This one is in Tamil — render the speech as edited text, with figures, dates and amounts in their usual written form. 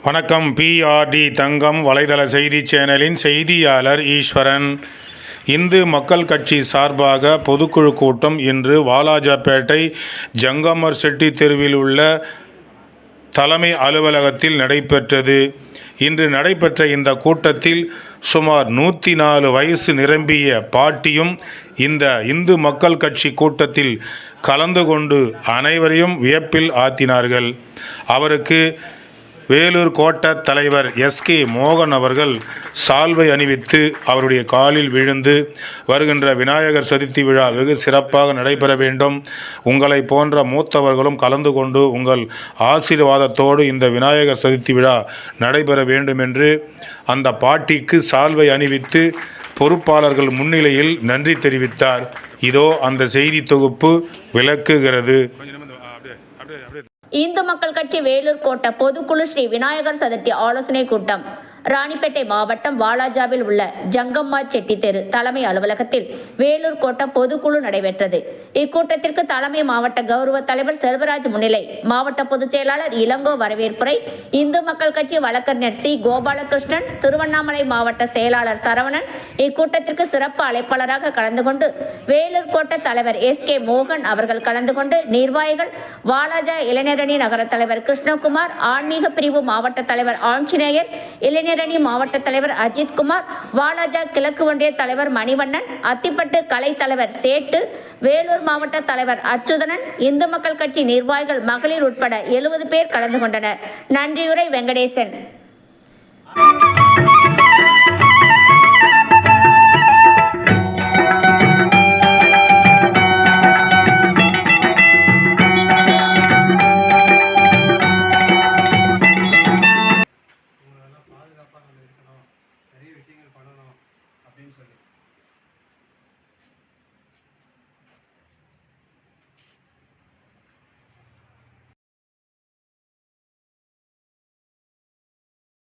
வணக்கம். பிஆர்டி தங்கம் வலைதள செய்தி சேனலின் செய்தியாளர் ஈஸ்வரன். இந்து மக்கள் கட்சி சார்பாக பொதுக்குழு கூட்டம் இன்று வாலாஜாபேட்டை ஜங்கம்மர் செட்டி தெருவில் உள்ள தலைமை அலுவலகத்தில் நடைபெற்றது. இன்று நடைபெற்ற இந்த கூட்டத்தில் சுமார் 104 வயசு நிரம்பிய பாட்டியும் இந்த இந்து மக்கள் கட்சி கூட்டத்தில் கலந்து கொண்டு அனைவரையும் வியப்பில் ஆழ்த்தினார்கள். அவருக்கு வேலூர் கோட்ட தலைவர் எஸ்கே மோகன் அவர்கள் சால்வை அணிவித்து அவருடைய காலில் விழுந்து, வருகின்ற விநாயகர் சதுர்த்தி விழா வெகு சிறப்பாக நடைபெற வேண்டும், உங்களை போன்ற மூத்தவர்களும் கலந்து கொண்டு உங்கள் ஆசீர்வாதத்தோடு இந்த விநாயகர் சதுர்த்தி விழா நடைபெற வேண்டும் என்று அந்த பாட்டிக்கு சால்வை அணிவித்து பொறுப்பாளர்கள் முன்னிலையில் நன்றி தெரிவித்தார். இதோ அந்த செய்தி தொகுப்பு விளக்குகிறது. இந்து மக்கள் கட்சி வேலூர் கோட்ட பொதுக்குழு ஸ்ரீ விநாயகர் சதுர்த்தி ஆலோசனை கூட்டம் ராணிப்பேட்டை மாவட்டம் வாலாஜாவில் உள்ள ஜங்கம்மா செட்டி தெரு தலைமை அலுவலகத்தில் வேலூர் கோட்ட பொதுக்குழு நடைபெற்றது. இக்கூட்டத்திற்கு தலைமை மாவட்ட கௌரவ தலைவர் செல்வராஜ் முன்னிலை, மாவட்ட பொதுச் செயலாளர் இளங்கோ வரவேற்புரை, இந்து மக்கள் கட்சி வழக்கறிஞர் சி கோபாலகிருஷ்ணன், திருவண்ணாமலை மாவட்ட செயலாளர் சரவணன் இக்கூட்டத்திற்கு சிறப்பு அழைப்பாளராக கலந்து கொண்டு, வேலூர் கோட்ட தலைவர் எஸ்கே மோகன் அவர்கள் கலந்து கொண்டு, நிர்வாகிகள் வாலாஜா இளைஞரணி நகர தலைவர் கிருஷ்ணகுமார், ஆன்மீக பிரிவு மாவட்ட தலைவர் ஆஞ்சநேயர், இளைஞரணி மாவட்ட தலைவர் அஜித்குமார், வாலாஜா கிழக்கு ஒன்றிய தலைவர் மணிவண்ணன், அத்திப்பட்டு கலை தலைவர் சேட்டு, வேலூர் மாவட்ட தலைவர் அச்சுதனன், இந்து மக்கள் கட்சி நிர்வாகிகள் மகளிர் உட்பட 70 பேர் கலந்து கொண்டனர். நன்றியுரை வெங்கடேசன். பாதுகாப்பாக நம்ம இருக்கணும், நிறைய விஷயங்கள் பண்ணணும் அப்படின்னு சொல்லி